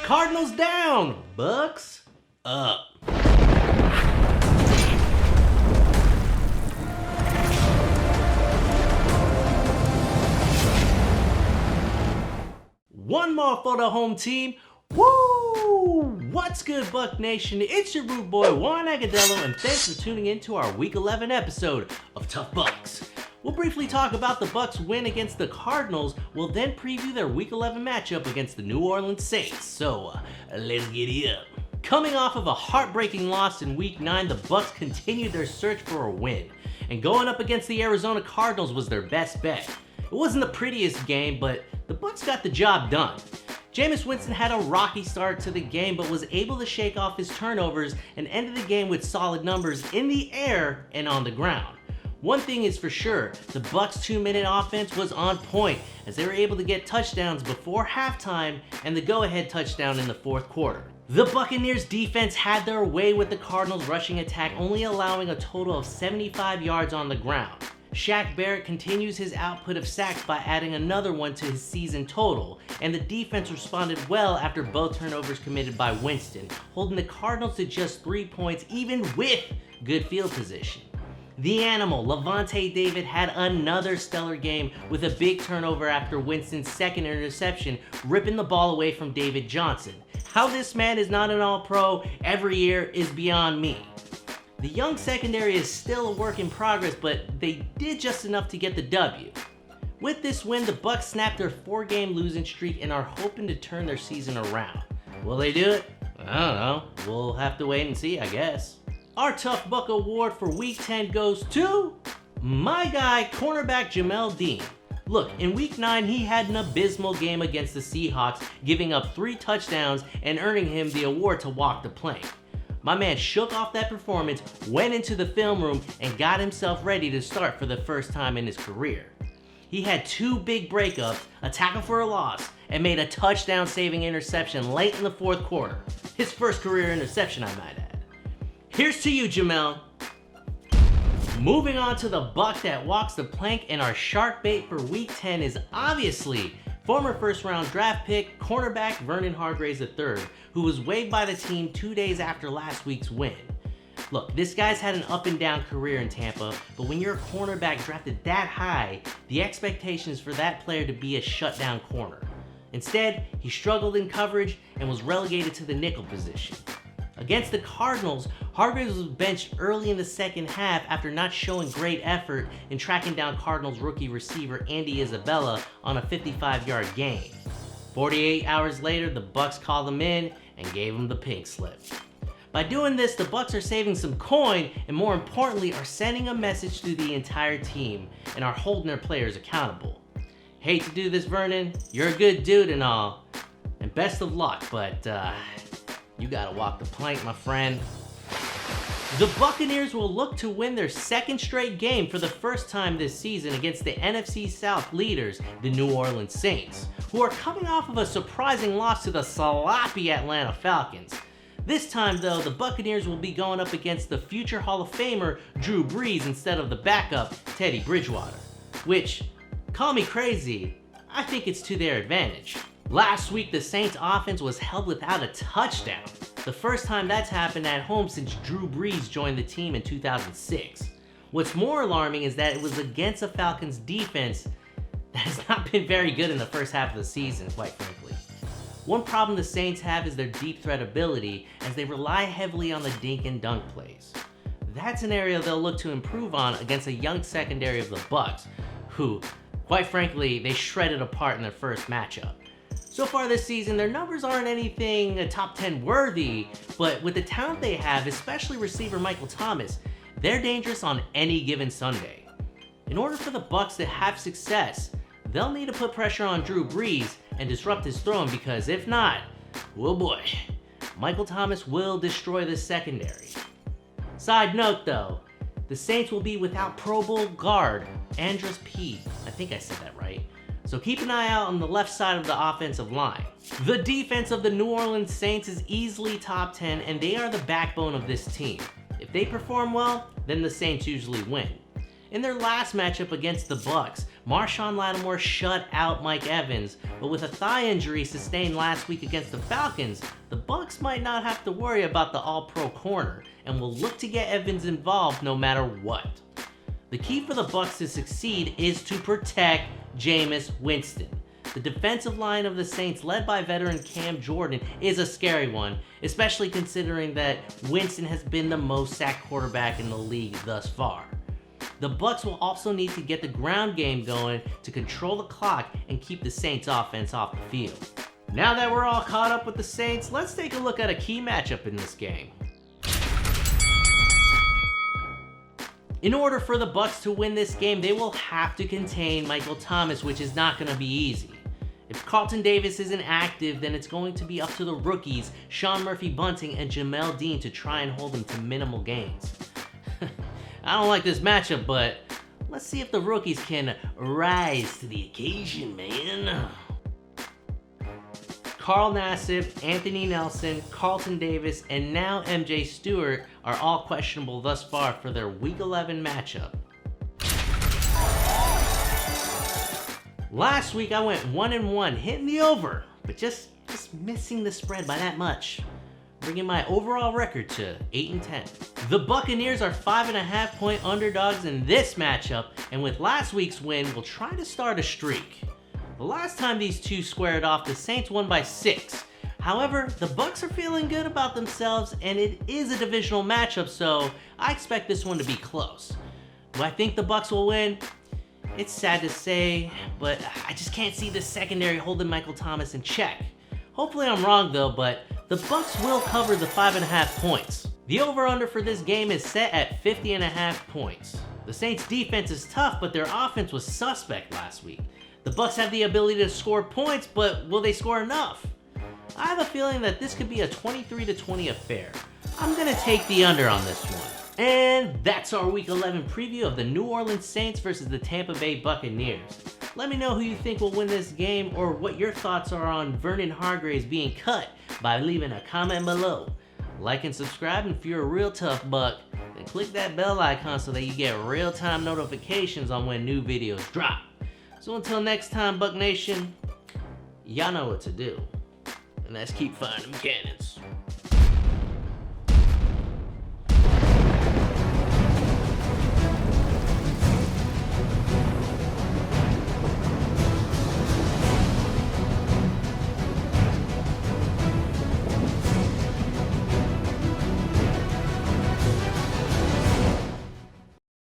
Cardinals down, Bucs up. One more for the home team. Woo! What's good, Buck Nation? It's your rude boy, Juan Agadello, and thanks for tuning in to our Week 11 episode of Tuff Bucs. We'll briefly talk about the Bucs' win against the Cardinals. We'll then preview their Week 11 matchup against the New Orlean Saints. So, let's giddy up. Coming off of a heartbreaking loss in Week 9, the Bucs continued their search for a win. And going up against the Arizona Cardinals was their best bet. It wasn't the prettiest game, but the Bucs got the job done. Jameis Winston had a rocky start to the game, but was able to shake off his turnovers and ended the game with solid numbers in the air and on the ground. One thing is for sure, the Bucs' 2-minute offense was on point as they were able to get touchdowns before halftime and the go-ahead touchdown in the fourth quarter. The Buccaneers defense had their way with the Cardinals' rushing attack, only allowing a total of 75 yards on the ground. Shaq Barrett continues his output of sacks by adding another one to his season total, and the defense responded well after both turnovers committed by Winston, holding the Cardinals to just 3 points even with good field position. The animal, Lavonte David, had another stellar game with a big turnover after Winston's second interception, ripping the ball away from David Johnson. How this man is not an All-Pro every year is beyond me. The young secondary is still a work in progress, but they did just enough to get the W. With this win, the Bucs snapped their 4-game losing streak and are hoping to turn their season around. Will they do it? I don't know. We'll have to wait and see, I guess. Our Tough Buck Award for Week 10 goes to my guy, cornerback Jamel Dean. Look, in Week 9, he had an abysmal game against the Seahawks, giving up 3 touchdowns and earning him the award to walk the plank. My man shook off that performance, went into the film room, and got himself ready to start for the first time in his career. He had 2 big breakups, a tackle for a loss, and made a touchdown-saving interception late in the fourth quarter. His first career interception, I might add. Here's to you, Jamel. Moving on to the buck that walks the plank, and our shark bait for Week 10 is obviously former first-round draft pick, cornerback Vernon Hargraves III, who was waived by the team 2 days after last week's win. Look, this guy's had an up-and-down career in Tampa, but when you're a cornerback drafted that high, the expectation is for that player to be a shutdown corner. Instead, he struggled in coverage and was relegated to the nickel position. Against the Cardinals, Hargraves was benched early in the second half after not showing great effort in tracking down Cardinals rookie receiver Andy Isabella on a 55-yard gain. 48 hours later, the Bucs called him in and gave him the pink slip. By doing this, the Bucs are saving some coin and, more importantly, are sending a message to the entire team and are holding their players accountable. Hate to do this, Vernon. You're a good dude and all, and best of luck, but you gotta walk the plank, my friend. The Buccaneers will look to win their second straight game for the first time this season against the NFC South leaders, the New Orlean Saints, who are coming off of a surprising loss to the sloppy Atlanta Falcons. This time, though, the Buccaneers will be going up against the future Hall of Famer Drew Brees instead of the backup Teddy Bridgewater, which, call me crazy, I think it's to their advantage. Last week, the Saints offense was held without a touchdown, the first time that's happened at home since Drew Brees joined the team in 2006. What's more alarming is that it was against a Falcons defense that has not been very good in the first half of the season, quite frankly. One problem the Saints have is their deep threat ability, as they rely heavily on the dink and dunk plays. That's an area they'll look to improve on against a young secondary of the Bucs, who, quite frankly, they shredded apart in their first matchup. So far this season, their numbers aren't anything top 10 worthy, but with the talent they have, especially receiver Michael Thomas, they're dangerous on any given Sunday. In order for the Bucs to have success, they'll need to put pressure on Drew Brees and disrupt his throwing, because if not, oh boy, Michael Thomas will destroy the secondary. Side note though, the Saints will be without Pro Bowl guard Andrus Peat. I think I said that right. So keep an eye out on the left side of the offensive line. The defense of the New Orleans Saints is easily top 10, and they are the backbone of this team. If they perform well, then the Saints usually win. In their last matchup against the Bucs, Marshawn Lattimore shut out Mike Evans, but with a thigh injury sustained last week against the Falcons, the Bucs might not have to worry about the all-pro corner, and will look to get Evans involved no matter what. The key for the Bucs to succeed is to protect Jameis Winston. The defensive line of the Saints, led by veteran Cam Jordan, is a scary one, especially considering that Winston has been the most sacked quarterback in the league thus far. The Bucs will also need to get the ground game going to control the clock and keep the Saints offense off the field. Now that we're all caught up with the Saints, let's take a look at a key matchup in this game. In order for the Bucs to win this game, they will have to contain Michael Thomas, which is not going to be easy. If Carlton Davis isn't active, then it's going to be up to the rookies, Sean Murphy-Bunting and Jamel Dean, to try and hold him to minimal gains. I don't like this matchup, but let's see if the rookies can rise to the occasion, man. Carl Nassib, Anthony Nelson, Carlton Davis, and now MJ Stewart are all questionable thus far for their Week 11 matchup. Last week I went 1-1, hitting the over, but just missing the spread by that much, bringing my overall record to 8-10. The Buccaneers are 5.5-point underdogs in this matchup, and with last week's win, we'll try to start a streak. The last time these two squared off, the Saints won by 6. However, the Bucs are feeling good about themselves, and it is a divisional matchup, so I expect this one to be close. Do I think the Bucs will win? It's sad to say, but I just can't see the secondary holding Michael Thomas in check. Hopefully I'm wrong though, but the Bucs will cover the 5.5 points. The over-under for this game is set at 50.5 points. The Saints' defense is tough, but their offense was suspect last week. The Bucs have the ability to score points, but will they score enough? I have a feeling that this could be a 23-20 affair. I'm gonna take the under on this one. And that's our Week 11 preview of the New Orleans Saints versus the Tampa Bay Buccaneers. Let me know who you think will win this game, or what your thoughts are on Vernon Hargraves being cut, by leaving a comment below. Like and subscribe, and if you're a real tough buck, then click that bell icon so that you get real-time notifications on when new videos drop. So until next time, Buck Nation, y'all know what to do, and that's keep firing them cannons.